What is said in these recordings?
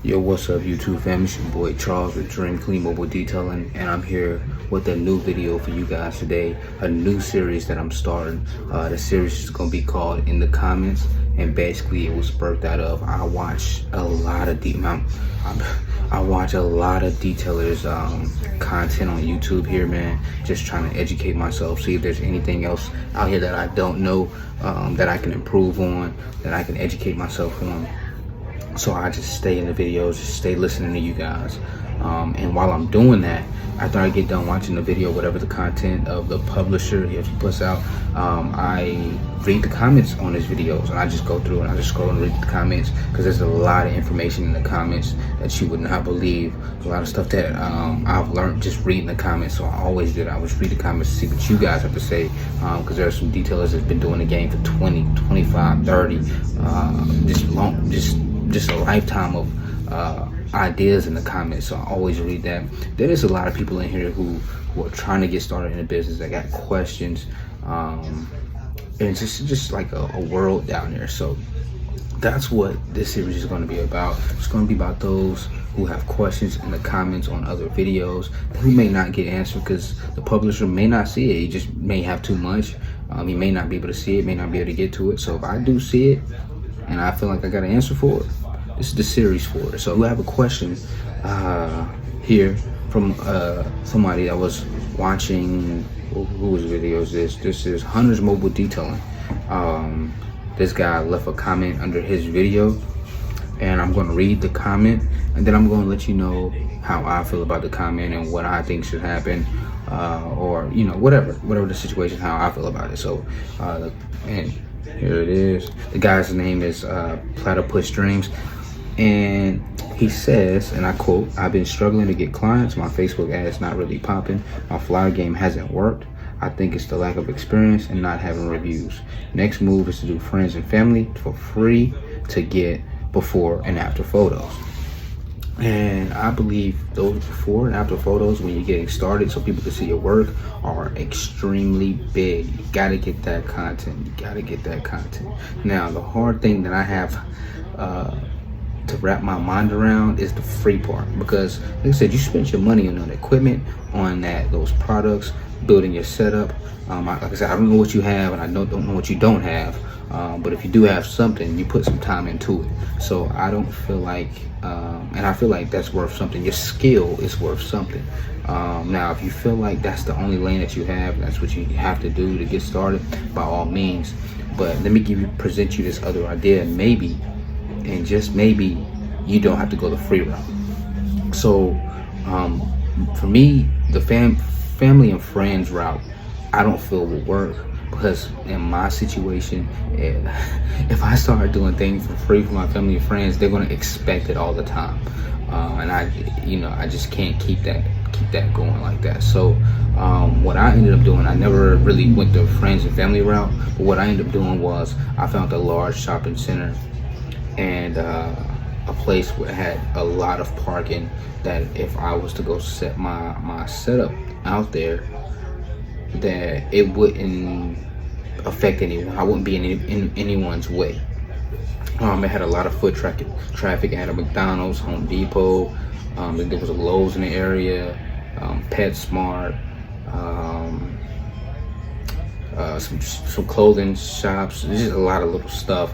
Yo, what's up YouTube fam? It's your boy Charles with Dream Clean Mobile Detailing, and I'm here with a new video for you guys today. A new series that I'm starting. The series is gonna be called In the Comments, and basically it was birthed out of I watch a lot of I watch a lot of detailers content on YouTube here, man. Just trying to educate myself, see if there's anything else out here that I don't know, that I can improve on, that I can educate myself on. So I just stay in the videos, just stay listening to you guys. And while I'm doing that, after I get done watching the video, whatever the content of the publisher, if he puts out, I read the comments on his videos, and I just go through and I just scroll and read the comments, because there's a lot of information in the comments that you would not believe. A lot of stuff that I've learned just reading the comments. So I always did. I always read the comments to see what you guys have to say, because there are some detailers that's been doing the game for 20, 25, 30, just a lifetime of ideas in the comments. So I always read that. There is a lot of people in here who are trying to get started in the business, that got questions, and it's just like a world down there. So that's what this series is going to be about. It's going to be about those who have questions in the comments on other videos who may not get answered because the publisher may not see it. He just may have too much. He may not be able to see it, may not be able to get to it. So if I do see it and I feel like I got an answer for it, this is the series for it. So we have a question here from somebody that was watching, whose video is this? This is Hunter's Mobile Detailing. This guy left a comment under his video, and I'm going to read the comment, and then I'm going to let you know how I feel about the comment and what I think should happen, or you know, whatever the situation, how I feel about it. So and here it is. The guy's name is Platypus Dreams, and he says, and I quote, "I've been struggling to get clients. My Facebook ads not really popping. My flyer game hasn't worked. I think it's the lack of experience and not having reviews. Next move is to do friends and family for free to get before and after photos." And I believe those before and after photos when you're getting started, so people can see your work, are extremely big. You gotta get that content. You gotta get that content. Now, the hard thing that I have to wrap my mind around is the free part, because like I said, you spent your money on that equipment, on those products, building your setup. Like I said, I don't know what you have, and I don't know what you don't have, but if you do have something, you put some time into it. So I don't feel like and I feel like that's worth something. Your skill is worth something. Now if you feel like that's the only lane that you have, that's what you have to do to get started, by all means. But let me present you this other idea, and maybe, and just maybe, you don't have to go the free route. So for me, the family and friends route, I don't feel will work, because in my situation, if I start doing things for free for my family and friends, they're going to expect it all the time, and I just can't keep that going like that. So what I ended up doing, I never really went the friends and family route, but what I ended up doing was I found a large shopping center and a place where it had a lot of parking, that if I was to go set my setup out there, that it wouldn't affect anyone. I wouldn't be in anyone's way. It had a lot of foot traffic. It had a McDonald's, Home Depot, there was a Lowe's in the area, PetSmart, some clothing shops. There's just a lot of little stuff.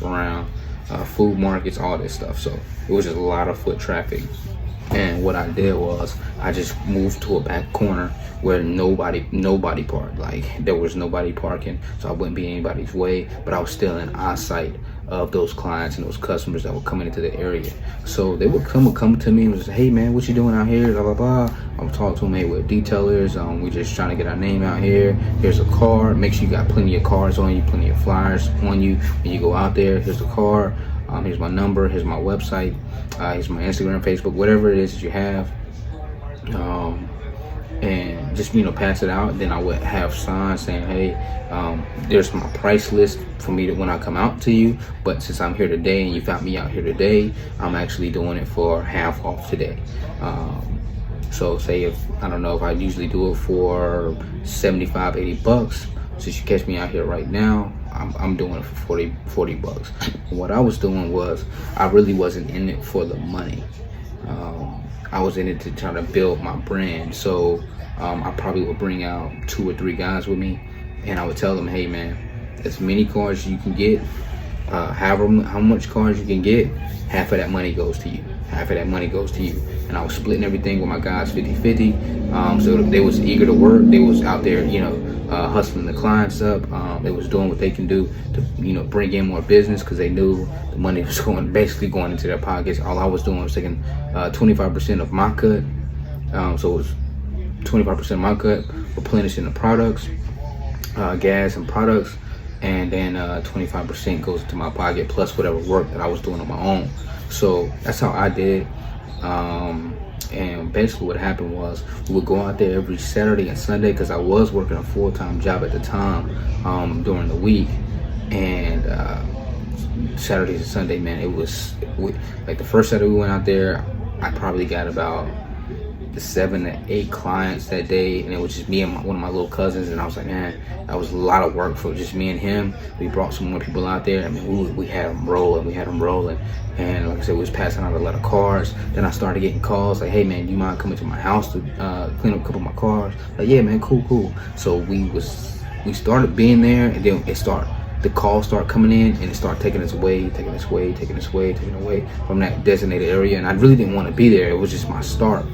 Around, food markets, all this stuff. So it was just a lot of foot traffic. And what I did was I just moved to a back corner where nobody parked. Like, there was nobody parking, so I wouldn't be in anybody's way, but I was still in eyesight of those clients and those customers that were coming into the area. So they would come to me and was, "Hey man, what you doing out here?" Blah blah blah. I would talk to them. "Hey, we're detailers. We just trying to get our name out here. Here's a card. Make sure you got plenty of cards on you, plenty of flyers on you when you go out there. Here's the card. Here's my number. Here's my website. Here's my Instagram, Facebook, whatever it is that you have." And just pass it out. Then I would have signs saying, "Hey, there's my price list for me to when I come out to you, but since I'm here today and you found me out here today, I'm actually doing it for half off today." So say if I usually do it for 75, 80 bucks, since you catch me out here right now, I'm doing it for 40 bucks. What I was doing was, I really wasn't in it for the money. I was in it to try to build my brand. So I probably would bring out 2 or 3 guys with me, and I would tell them, hey man, as many cars you can get, how much cars you can get, half of that money goes to you. Half of that money goes to you. And I was splitting everything with my guys 50-50. So they was eager to work. They was out there, hustling the clients up. They was doing what they can do to, bring in more business, because they knew the money was basically going into their pockets. All I was doing was taking 25% of my cut. So it was 25% of my cut, replenishing the products, gas and products, and then 25% goes into my pocket, plus whatever work that I was doing on my own. So that's how I did. And basically what happened was, we would go out there every Saturday and Sunday, because I was working a full-time job at the time, during the week. And Saturdays and Sunday, man, it was like the first Saturday we went out there, I probably got about 7 to 8 clients that day, and it was just me and one of my little cousins. And I was like, man, that was a lot of work for just me and him. We brought some more people out there. I mean, we had them rolling. And like I said, we was passing out a lot of cars. Then I started getting calls like, hey man, do you mind coming to my house to clean up a couple of my cars? Like, yeah man, cool. So we started being there, and then the calls start coming in, and it started taking us away from that designated area. And I really didn't want to be there. It was just my start.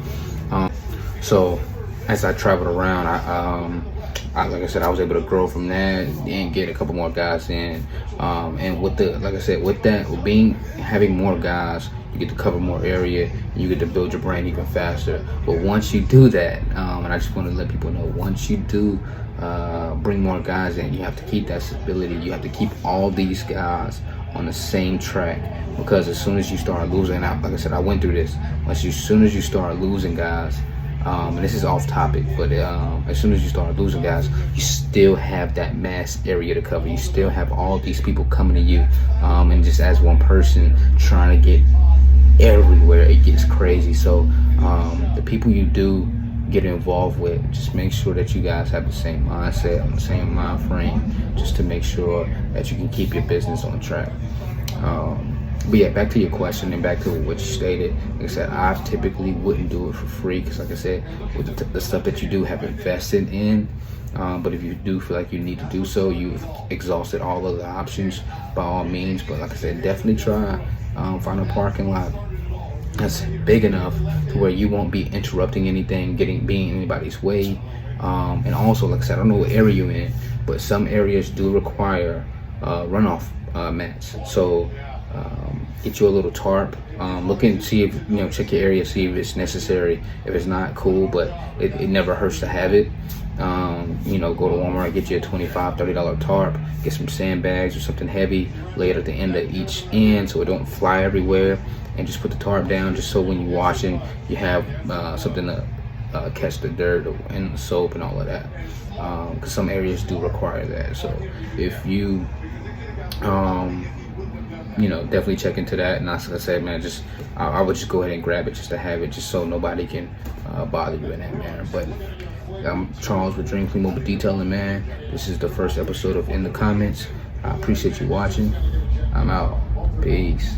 So as I traveled around, I like I said, I was able to grow from that and get a couple more guys in. And with having more guys, you get to cover more area, and you get to build your brand even faster. But once you do that, and I just want to let people know, once you do bring more guys in, you have to keep that stability. You have to keep all these guys on the same track, because as soon as you start losing out, like I said, I went through this. As soon as you start losing guys, and this is off topic, but as soon as you start losing guys, you still have that mass area to cover. You still have all these people coming to you, and just as one person trying to get everywhere, it gets crazy. So the people you do get involved with, just make sure that you guys have the same mindset and the same mind frame, just to make sure that you can keep your business on track. But yeah, back to your question and back to what you stated. Like I said, I typically wouldn't do it for free, because like I said, with the stuff that you do have invested in, but if you do feel like you need to do so, you've exhausted all of the options, by all means. But like I said, definitely try, find a parking lot that's big enough to where you won't be interrupting anything, being anybody's way. And also, like I said, I don't know what area you're in, but some areas do require runoff mats. So get you a little tarp. Look and see if, check your area, see if it's necessary. If it's not, cool, but it never hurts to have it. Go to Walmart, get you a $25, $30 tarp, get some sandbags or something heavy, lay it at the end of each end so it don't fly everywhere, and just put the tarp down, just so when you're washing, you have something to catch the dirt and the soap and all of that, because some areas do require that. So if you definitely check into that. And like I said, man, I would just go ahead and grab it just to have it, just so nobody can bother you in that manner. But I'm Charles with Dream Clean Mobile Detailing, man. This is the first episode of In the Comments. I appreciate you watching. I'm out. Peace.